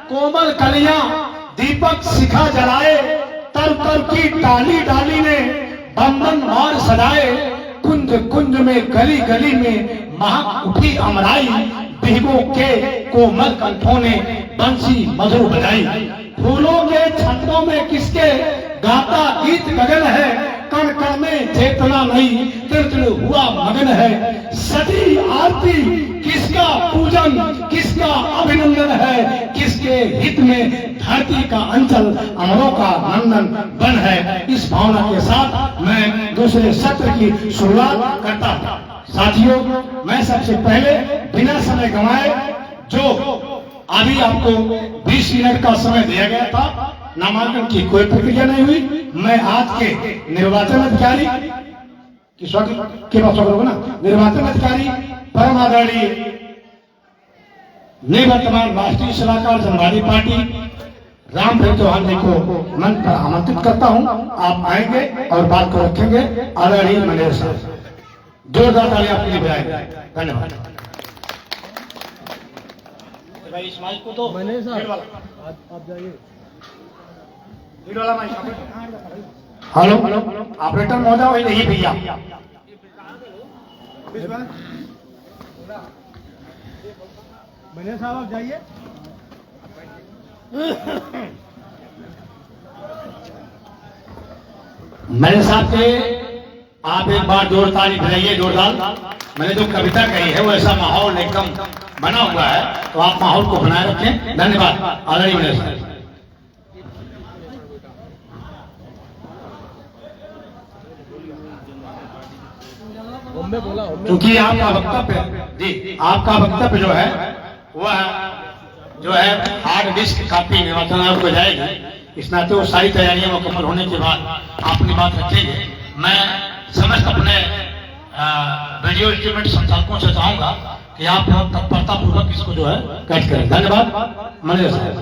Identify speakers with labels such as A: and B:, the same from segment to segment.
A: कोमल कलियां दीपक शिखा जलाए, तर तर की डाली डाली ने बंधन मार सजाए, कुंज कुंज में गली गली में महक उठी अमराई, बिहगों के कोमल कंठों ने बंसी मधुर बजाई। फूलों के छंदों में किसके गाता गीत गगन है, कण कण में चेतना नहीं तिल तिल हुआ मगन है। सती आरती किसका पूजन किसका अभिनंदन है, किसके हित में धरती का अंचल अमरों का नंदन बन है। इस भावना के साथ मैं दूसरे सत्र की शुरुआत करता हूँ। साथियों, मैं सबसे पहले बिना समय गंवाए, जो अभी आपको 20 मिनट का समय दिया गया था, नामांकन की कोई प्रक्रिया नहीं हुई, मैं आज के निर्वाचन अधिकारी के पास ना, निर्वाचन अधिकारी परम आदरणीय निवर्तमान राष्ट्रीय सलाहकार जनवादी पार्टी रामप्रीत चौहान जी को मंच पर आमंत्रित करता हूं। आप आएंगे और बात को रखेंगे। आदरणीय मैनेजर साहब, जोरदार तालियां आपके लिए बजाएंगे। धन्यवाद। भाई इस माइक को तो मैनेजर साहब आप जाइए। हेलो, ऑपरेटर महोदय वही नहीं भैया। मैनेजर साहब आप जाइए। मैनेजर साहब के आप एक बार जोर ताली बजाइए, जोरदार। मैंने जो कविता कही है वो ऐसा माहौल एकदम बना हुआ है, तो आप माहौल को बनाए रखें। धन्यवाद आदरणीय मैनेजर साहब। क्योंकि आपका वक्तव्य जी, आपका वक्तव्य जो है वह जो है हार्ड डिस्क कॉपी निर्वाचन आयोग को जाएगी। इस नाते वो सारी तैयारियां मुकम्मल होने के बाद अपनी बात रखेंगे। मैं समस्त अपने वीडियो इंस्ट्रूमेंट संचालकों से चाहूंगा कि आप तत्परता पूर्वक इसको जो है कट करें। धन्यवाद मैनेजर साहब।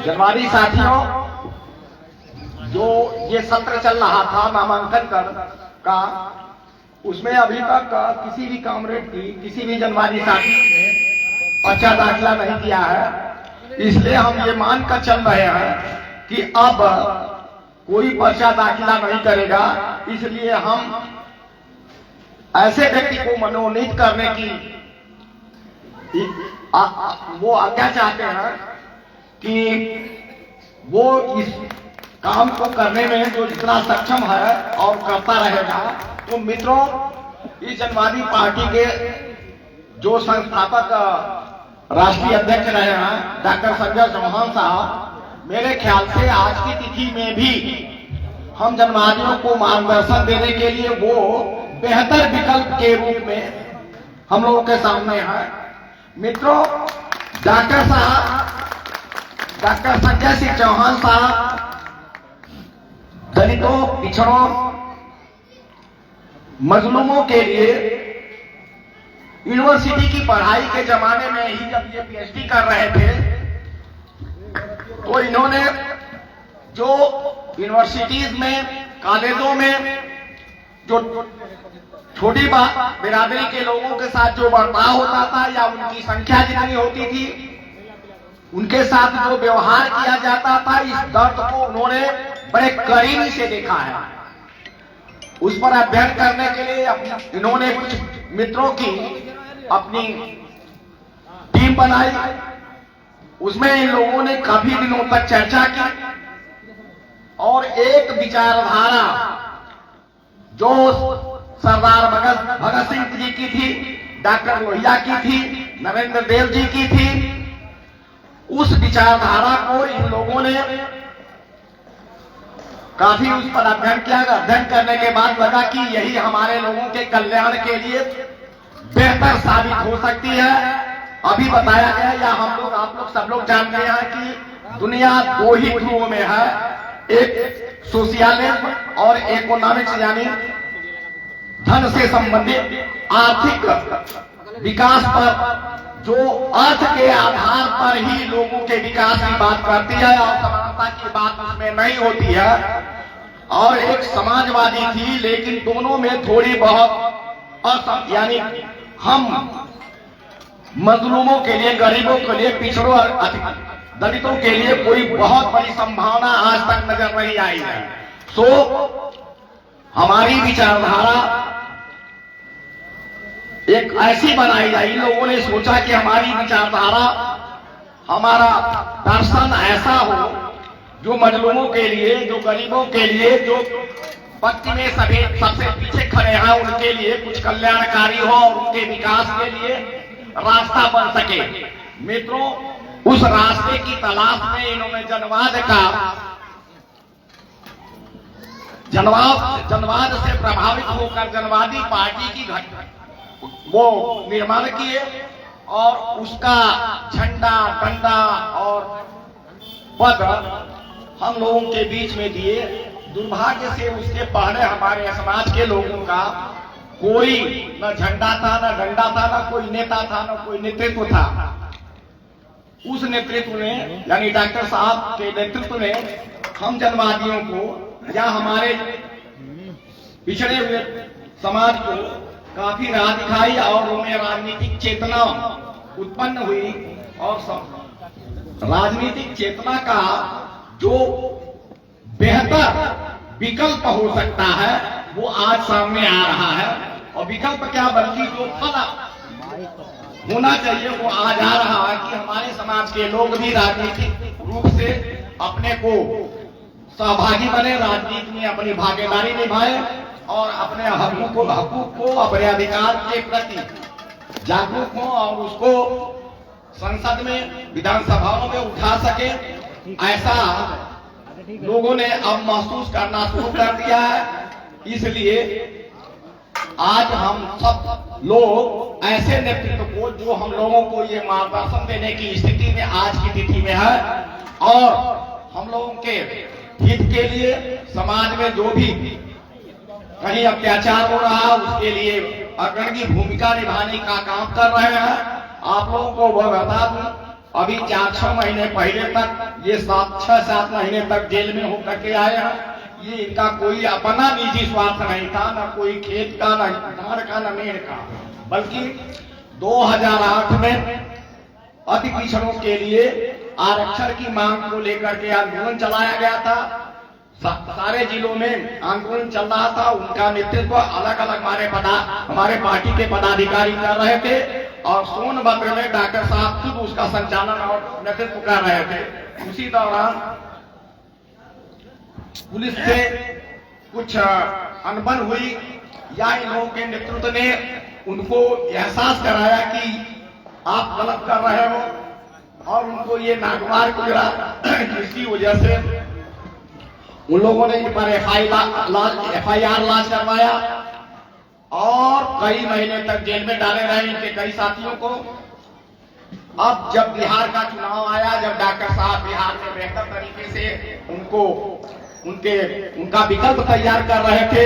B: जनवादी साथियों, जो ये सत्र चल रहा था नामांकन का, उसमें अभी तक किसी भी कामरेड की, किसी भी जनवादी साथी ने पर्चा दाखिला नहीं किया है। इसलिए हम ये मानकर चल रहे हैं कि अब कोई पर्चा दाखिला नहीं करेगा। इसलिए हम ऐसे व्यक्ति को मनोनीत करने की वो आज्ञा चाहते हैं कि वो इस काम को करने में जो जितना सक्षम है और करता रहेगा। तो मित्रों, इस जनवादी पार्टी के जो संस्थापक राष्ट्रीय अध्यक्ष रहे हैं डॉक्टर संजय चौहान साहब, मेरे ख्याल से आज की तिथि में भी हम जनवादियों को मार्गदर्शन देने के लिए वो बेहतर विकल्प के रूप में हम लोगों के सामने है। मित्रों, डॉक्टर संजय सिंह चौहान साहब दलितों, पिछड़ों, मजलूमों के लिए यूनिवर्सिटी की पढ़ाई के जमाने में ही जब ये पीएचडी कर रहे थे, तो इन्होंने जो यूनिवर्सिटीज में, कॉलेजों में जो छोटी बिरादरी के लोगों के साथ जो बर्ताव होता था या उनकी संख्या जितनी होती थी, उनके साथ जो व्यवहार किया जाता था, इस दर्द को उन्होंने बड़े करीबी से देखा है। उस पर अध्ययन करने के लिए इन्होंने कुछ मित्रों की अपनी टीम बनाई। उसमें इन लोगों ने काफी दिनों तक चर्चा की और एक विचारधारा जो सरदार भगत सिंह जी की थी, डॉक्टर लोहिया की थी, नरेंद्र देव जी की थी, उस विचारधारा को इन लोगों ने काफी उस पर अध्ययन किया। अध्ययन करने के बाद लगा कि यही हमारे लोगों के कल्याण के लिए बेहतर साबित हो सकती है। अभी बताया गया या हम लोग, आप लोग सब लोग जानते हैं कि दुनिया दो ही ध्रुवों में है, एक सोशियलिज्म और इकोनॉमिक्स, यानी धन से संबंधित आर्थिक विकास पर, जो अर्थ के आधार पर ही लोगों के विकास की बात करती है और समानता की बात उसमें नहीं होती है। और एक समाजवादी थी, लेकिन दोनों में थोड़ी बहुत यानी हम मजलूमों के लिए, गरीबों के लिए, पिछड़ों दलितों के लिए कोई बहुत बड़ी संभावना आज तक नजर नहीं आई है। सो हमारी विचारधारा एक ऐसी बनाई जाए, लोगों ने सोचा कि हमारी विचारधारा, हमारा दर्शन ऐसा हो जो मजलूमों के लिए, जो गरीबों के लिए, जो पक्ष में सबसे पीछे खड़े हैं उनके लिए कुछ कल्याणकारी हो और उनके विकास के लिए रास्ता बन सके। मित्रों, उस रास्ते की तलाश में इन्होंने जनवाद से प्रभावित होकर जनवादी पार्टी की वो निर्माण किए और उसका झंडा, डंडा और पद हम लोगों के बीच में दिए। दुर्भाग्य से उसके पहले हमारे समाज के लोगों का कोई न झंडा था, न डंडा था, न कोई नेता था, न कोई नेतृत्व था। उस नेतृत्व ने, यानी डॉक्टर साहब के नेतृत्व ने हम जनवादियों को या हमारे पिछड़े हुए समाज को काफी राह दिखाई और उनमें राजनीतिक चेतना उत्पन्न हुई और राजनीतिक चेतना का जो बेहतर विकल्प हो सकता है वो आज सामने आ रहा है। और विकल्प क्या, बल्कि जो फल होना चाहिए वो आज आ रहा है कि हमारे समाज के लोग भी राजनीतिक रूप से अपने को सहभागी बने, राजनीति में अपनी भागीदारी निभाए और अपने हकूक को अपने अधिकार के प्रति जागरूक हो और उसको संसद में, विधानसभाओं में उठा सके। ऐसा लोगों ने अब महसूस करना शुरू कर दिया है। इसलिए आज हम सब लोग ऐसे नेतृत्व को, जो हम लोगों को ये मार्गदर्शन देने की स्थिति में आज की तिथि में है और हम लोगों के हित के लिए समाज में जो भी कहीं अत्याचार हो रहा है उसके लिए अग्रणी भूमिका निभाने का काम कर रहे हैं। आप लोगों को वह बता दूं, अभी 4-6 महीने पहले तक ये 6-7 महीने तक जेल में होकर के आए हैं। ये इनका कोई अपना निजी स्वार्थ नहीं था, न कोई खेत का, न धान का, न मेड़ का, बल्कि 2008 में अति पिछड़ों के लिए आरक्षण की मांग को लेकर के आंदोलन चलाया गया था। सारे जिलों में आंदोलन चल रहा था। उनका नेतृत्व अलग अलग हमारे पार्टी के पदाधिकारी कर रहे थे और सोनभद्र में डॉक्टर साहब खुद उसका संचालन और नेतृत्व कर रहे थे। उसी दौरान पुलिस से कुछ अनबन हुई या इन लोगों के नेतृत्व ने उनको एहसास कराया कि आप गलत कर रहे हो और उनको ये नागवार गुजरा, जिसकी वजह से उन लोगों ने इन पर FIR लॉन्च करवाया और कई महीने तक जेल में डाले रहे इनके कई साथियों को। अब जब बिहार का चुनाव आया, जब डॉक्टर साहब बिहार में बेहतर तरीके से उनका विकल्प तैयार कर रहे थे,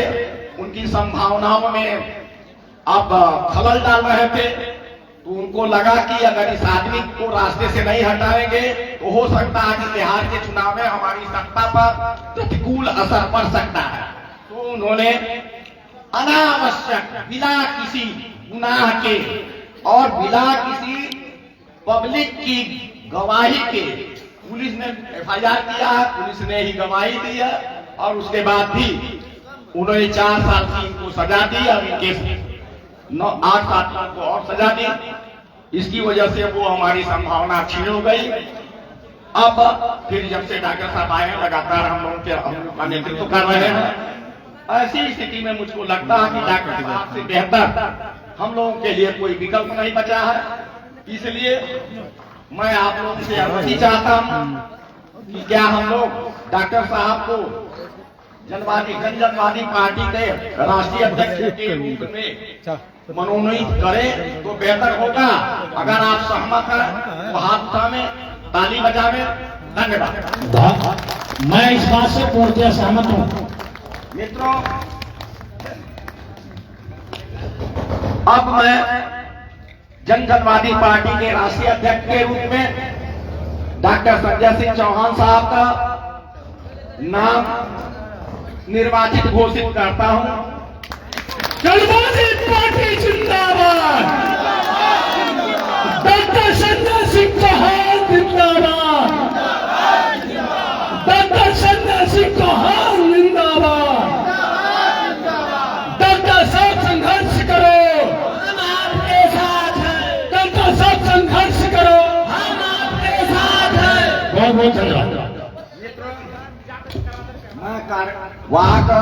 B: उनकी संभावनाओं में अब खलल डाल रहे थे, तो उनको लगा कि अगर इस आदमी को रास्ते से नहीं हटाएंगे तो हो सकता है कि बिहार के चुनाव में हमारी सत्ता पर प्रतिकूल असर पड़ सकता है। तो उन्होंने अनावश्यक, बिना किसी गुनाह के और बिना किसी पब्लिक की गवाही के पुलिस ने FIR किया है, पुलिस ने ही गवाही दी है और उसके बाद भी उन्होंने 4 साल की इनको सजा दी और इनके 8 साथियों को और सजा दी। इसकी वजह से वो हमारी संभावना छीन हो गई। अब फिर जब से डॉक्टर साहब आए हैं, लगातार हम लोगों के नेतृत्व कर रहे हैं। ऐसी स्थिति में मुझको लगता है कि डॉक्टर साहब से बेहतर हम लोगों के लिए कोई विकल्प नहीं बचा है। इसलिए मैं आप लोगों से अनुमति चाहता हूं कि क्या हम लोग डॉक्टर साहब को जनवादी पार्टी के राष्ट्रीय अध्यक्ष के रूप में मनोनीत करें तो बेहतर होगा। अगर आप सहमत हैं तो हाथ उठावे, ताली बजावे। धन्यवाद।
A: मैं इस बात से पूर्णतः सहमत हूँ।
B: मित्रों, अब मैं जनवादी पार्टी के राष्ट्रीय अध्यक्ष के रूप में डॉक्टर संजय सिंह चौहान साहब का नाम निर्वाचित घोषित करता हूं।
A: जनवादी पार्टी
B: वहां का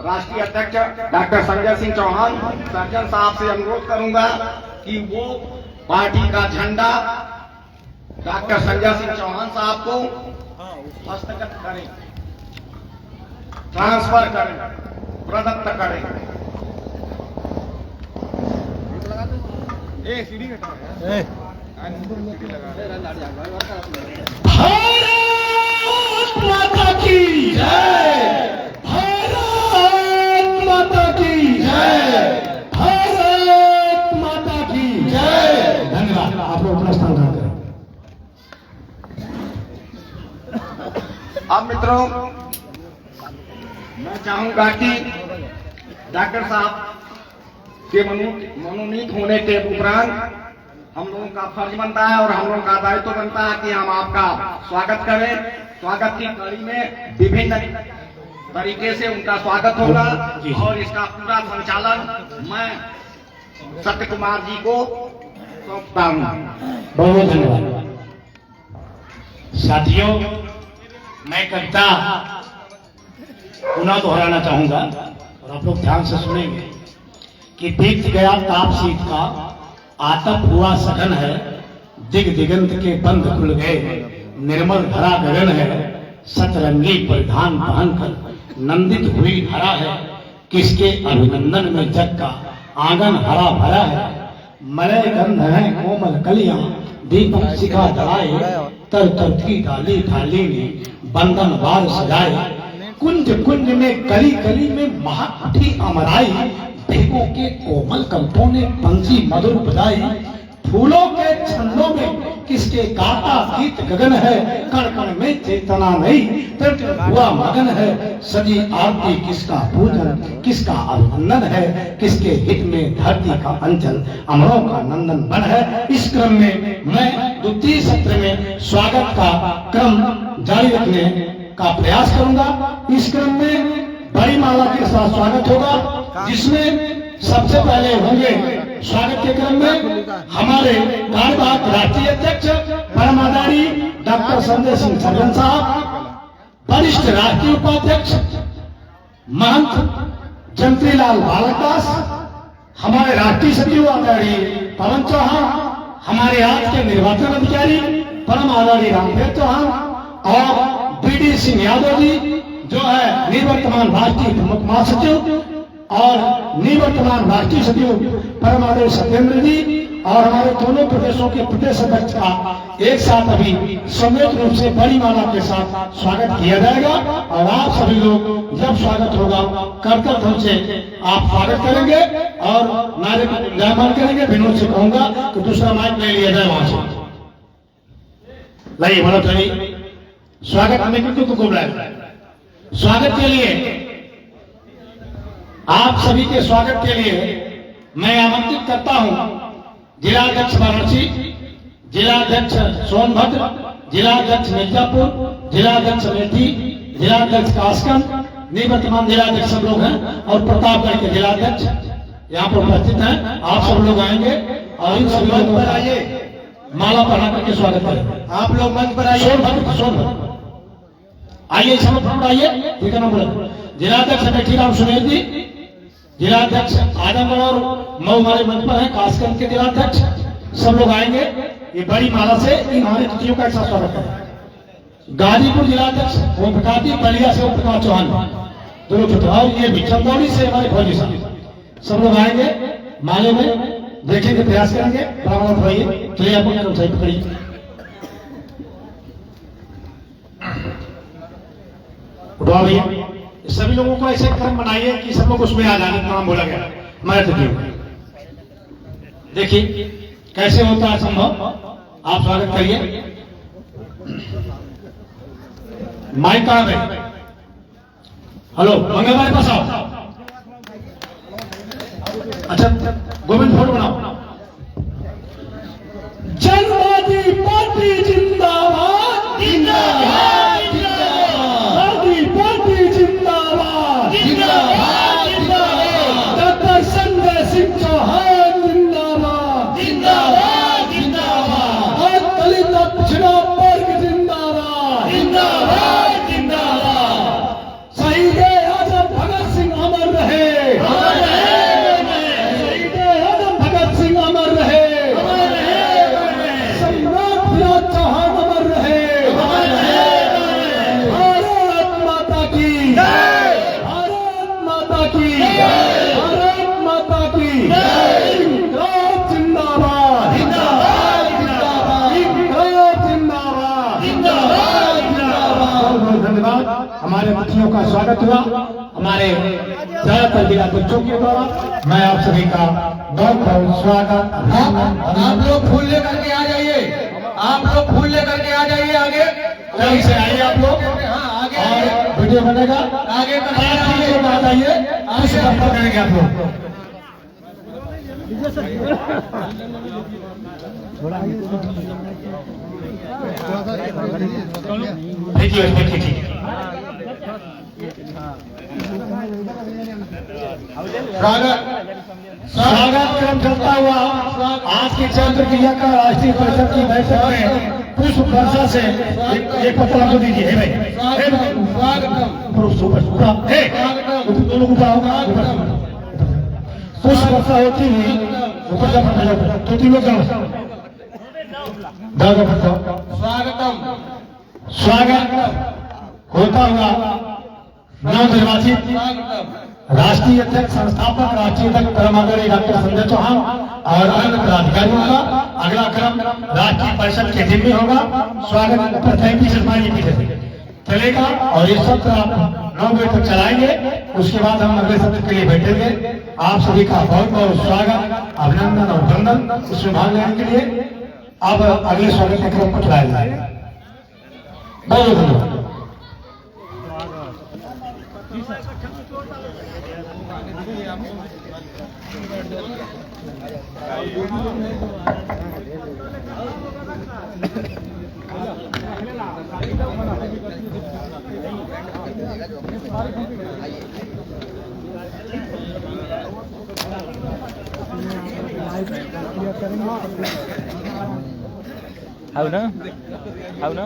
B: राष्ट्रीय अध्यक्ष डॉक्टर संजय सिंह चौहान सर्जन साहब से अनुरोध करूंगा कि वो पार्टी का झंडा डॉक्टर संजय सिंह चौहान साहब को हस्तगत करें, ट्रांसफर करें, प्रदत्त करें।
A: भारत माता की जय, भारत माता की जय, भारत माता की जय। धन्यवाद। आप लोग अपना स्थान ग्रहण करें।
B: अब मित्रों, मैं चाहूंगा कि डॉक्टर साहब के मनोनीत होने के उपरांत हम लोगों का फर्ज बनता है और हम लोगों का दायित्व बनता है कि हम आपका स्वागत करें। स्वागत की कड़ी में विभिन्न तरीके से उनका स्वागत होगा और इसका पूरा संचालन मैं सत्य कुमार जी को सौंपता हूँ।
A: बहुत बहुत धन्यवाद। साथियों, मैं कविता पुनः दोहराना चाहूंगा और आप लोग ध्यान से सुनेंगे कि बीत गया ताप शीत का आतप हुआ सघन है, दिग दिगंत के बंध खुल गए, निर्मल धरा गगन है, सतरंगी परिधान पहन कर नंदित हुई हरा है, किसके अभिनंदन में जग का आंगन हरा भरा है, मलय गंध है कोमल कलियां, दीपक शिखा जलाए, तर तर की डाली डाली ने बंधन वार सजाए, कुंज कुंज में कली कली में महक उठी अमराई, भेगों के कोमल कंपों ने पंछी मधुर बजाई, फूलों के छंदों में किसके गाता गीत गगन है, कण कण में चेतना नहीं तट हुआ मगन है, सजी आरती किसका पूजन किसका अभिनंदन है, किसके हित में धरती का अंचल अमरों का नंदन बन है। इस क्रम में मैं द्वितीय सत्र में स्वागत का क्रम जारी रखने का प्रयास करूंगा। इस क्रम में बड़ी माला के साथ स्वागत होगा, जिसमें सबसे पहले होंगे स्वागत के क्रम में हमारे कार्यवाहक राष्ट्रीय अध्यक्ष परम आदरणीय डॉक्टर संजय सिंह सर्जन साहब, वरिष्ठ राष्ट्रीय उपाध्यक्ष महंत जंत्रीलाल बालकदास, हमारे राष्ट्रीय सचिव आदरणीय पवन चौहान, हमारे आज के निर्वाचन अधिकारी परम आदरणीय रामदेव चौहान और बीडी सिंह यादव जी जो है निवर्तमान राष्ट्रीय प्रमुख महासचिव और निवर्तमान राष्ट्रीय सचिव परम आदरणीय सत्येंद्र जी, और हमारे दोनों प्रदेशों के प्रदेश अध्यक्ष का एक साथ अभी सम्मिलित रूप से बड़ी माला के साथ स्वागत किया जाएगा। और आप सभी लोग जब स्वागत होगा करतल ध्वनि से आप स्वागत करेंगे और नारे को गुंजायमान करेंगे। विनोद से कहूंगा कि दूसरा माइक ले लिया जाए वहां से। लाइए मनोज भाई, स्वागत हमें क्यों तुमको बुलाया? स्वागत के लिए, आप सभी के स्वागत के लिए मैं आमंत्रित करता हूं जिलाध्यक्ष वाराणसी, जिलाध्यक्ष सोनभद्र, जिलाध्यक्ष मिर्जापुर, जिलाध्यक्ष अमेठी, जिलाध्यक्ष कासगंज, निवर्तमान जिलाध्यक्ष सब लोग हैं और प्रतापगढ़ के जिलाध्यक्ष यहाँ पर उपस्थित हैं। आप सब लोग आएंगे और इन सभी लोगों पर आइए माला पहना करके स्वागत करें। आप लोग मंच पर आइए। सोनभद्र आइए, सब लोग आइए। ठीक है ना? बोला जिलाध्यक्ष अमेठी राम सुनील जी, जिलाध्यक्ष आजमगढ़ और मऊ हमारे मंच पर है, कासगंज के जिलाध्यक्ष सब लोग आएंगे। ये बड़ी माला से इन हमारे अतिथियों का एक साथ स्वागत करें। गाजीपुर जिलाध्यक्ष ओम प्रकाश जी, बलिया से ओम प्रकाश चौहान दोनों चुनाव, ये भी चंदौली से हमारे फौजी साहब सब लोग आएंगे। माले में देखेंगे, प्रयास करेंगे। ब्राह्मण भाई चलिए आप पकड़िए। उठवा भैया, सभी लोगों को ऐसे क्रम बनाइए कि सब लोग उसमें आ जाने का नाम बोला गया। हमारे अतिथि देखिए कैसे होता है संभव। आप स्वागत करिए। माइक कहां गए? हेलो मंगल भाई पास आओ। अच्छा गोविंद फोटो बनाओ। जनवादी पार्टी जिंदाबाद, जिंदाबाद, जिंदाबाद, पार्टी जिंदाबाद, जिंदाबाद, जिंदाबाद, डॉक्टर संजय सिंह चौहान जिंदाबाद, जिंदाबाद, जिंदाबाद, दलित पिछड़ा वर्ग जिंदाबाद, जिंदाबाद, जिंदाबाद, शहीद हमारे अतिथियों का स्वागत हुआ। हमारे ज्यादातर जिला बच्चों के द्वारा मैं आप सभी का बहुत बहुत स्वागत।
C: आप लोग फूल लेकर के आ जाइए, आप लोग फूल लेकर के आ जाइए आगे,
A: जल्द से आइए आप लोग।
C: हाँ आगे
A: और वीडियो बनेगा
C: आगे
A: बात आइए, कुछ बात करेंगे आप लोग। देखिए देखिए ठीक है। स्वागत क्रम चलता हुआ आज की चंद्र क्रिया का राष्ट्रीय परिषद की बैठक में पुष्प वर्षा से एक पत्र आपको दीजिए भाई। दोनों को पुष्प वर्षा होती हुई ऊपर जाओ, तो तीन लोग जाओ
C: स्वागतम
A: स्वागत होता हुआ नवनिर्वाचित राष्ट्रीय अध्यक्ष संस्थापक राष्ट्रीय अध्यक्ष परमादरणीय डॉक्टर संजय चौहान और अन्य पदाधिकारियों का अगला क्रम राष्ट्रीय परिषद के जिम्मे होगा। स्वागत पीछे से चलेगा और ये सत्र आप 9 बजे तक चलाएंगे। उसके बाद हम अगले सत्र के लिए बैठेंगे। आप सभी का बहुत बहुत स्वागत, अभिनंदन और वंदन इसमें भाग लेने के लिए। अब अगले स्वागत के क्रम को चलाया जाएगा। बहुत धन्यवाद।
D: అవునా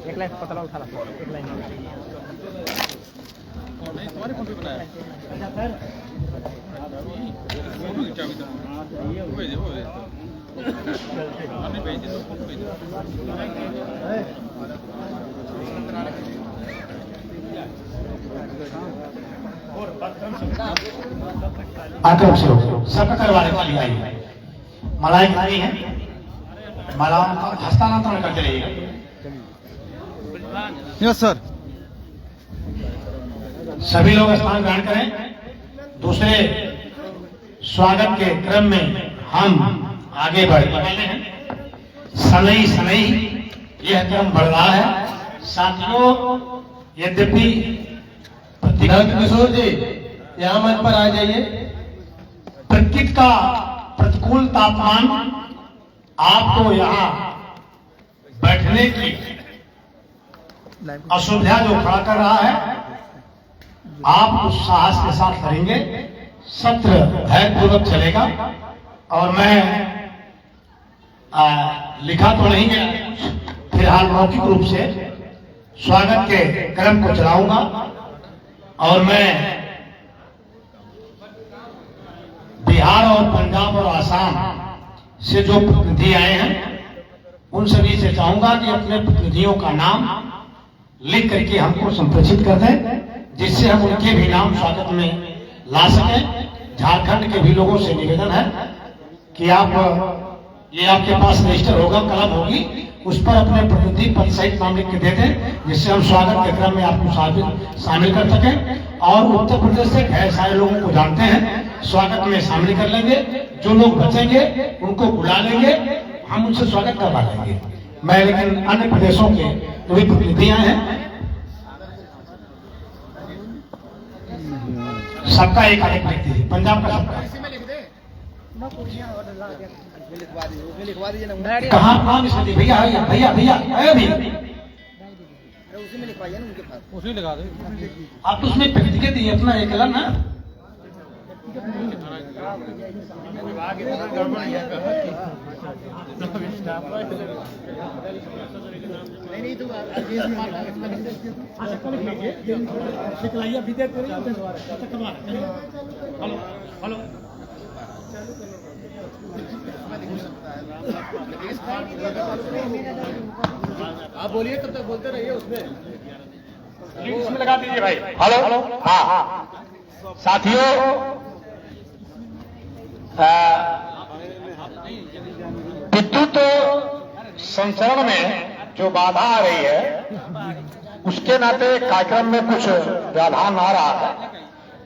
D: एक लाइन पतला उठा ला, एक लाइन
A: आक्रम से हो सबका करवाने के लिए आई मलाई खानी है, मला हस्तांतरण करते रहिएगा।
C: Yes sir.
A: सभी लोग स्थान ग्रहण करें। दूसरे स्वागत के क्रम में हम आगे बढ़ रहे हैं। सनई सनई यह क्रम बढ़ रहा है। साथियों, यद्यपि
C: किशोर जी यहाँ मंच पर आ जाइए।
A: प्रकृति का प्रतिकूल तापमान आपको यहाँ बैठने की असुविधा जो खड़ा कर रहा है, आप उस साहस के साथ करेंगे। सत्र धैर्यपूर्वक चलेगा और मैं लिखा तो नहीं है, फिलहाल मौखिक रूप से स्वागत के क्रम को चलाऊंगा। और मैं बिहार और पंजाब और आसाम से जो प्रतिनिधि आए हैं उन सभी से चाहूंगा कि अपने प्रतिनिधियों का नाम लिख करके हमको संप्रेषित कर दें, जिससे हम उनके भी नाम स्वागत में ला सकें। झारखंड के भी लोगों से निवेदन है कि आप ये आपके पास रजिस्टर होगा, कलम होगी, उस पर अपने प्रतिनिधि पद सहित नाम लिख के दे दें, जिससे हम स्वागत के क्रम में आपको शामिल कर सकें। और उत्तर प्रदेश से ढेर सारे लोगों को जानते हैं, स्वागत में शामिल कर लेंगे। जो लोग बचेंगे उनको बुला लेंगे, हम उनसे स्वागत करवा लेंगे। मैं लेकिन अन्य प्रदेशों के जो भी प्रतिनिधि हैं सबका एक अलग व्यक्ति है। पंजाब का सबका कहाँ नाम इसमें दी भैया भैया भैया अभी
D: उसी लगा दे।
A: आप तो उसमें व्यक्तिगत ही अपना एक अलग ना
D: नहीं तो हेलो आप बोलिए, तब तक बोलते रहिए। उसमें
A: लगा दीजिए भाई। हेलो हाँ साथियों, विद्युत संचरण में जो बाधा आ रही है उसके नाते कार्यक्रम में कुछ व्यवधान आ रहा है।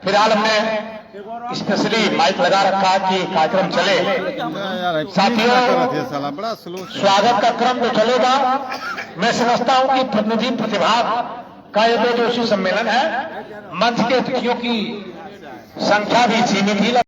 A: फिलहाल हमने स्पेशली माइक लगा रखा है कि कार्यक्रम चले। साथियों,
D: बड़ा स्लो
A: स्वागत का क्रम जो चलेगा, मैं समझता हूं कि प्रतिनिधि प्रतिभाग का ये जो सम्मेलन है, मंच के अतिथियों की संख्या भी सीमित ही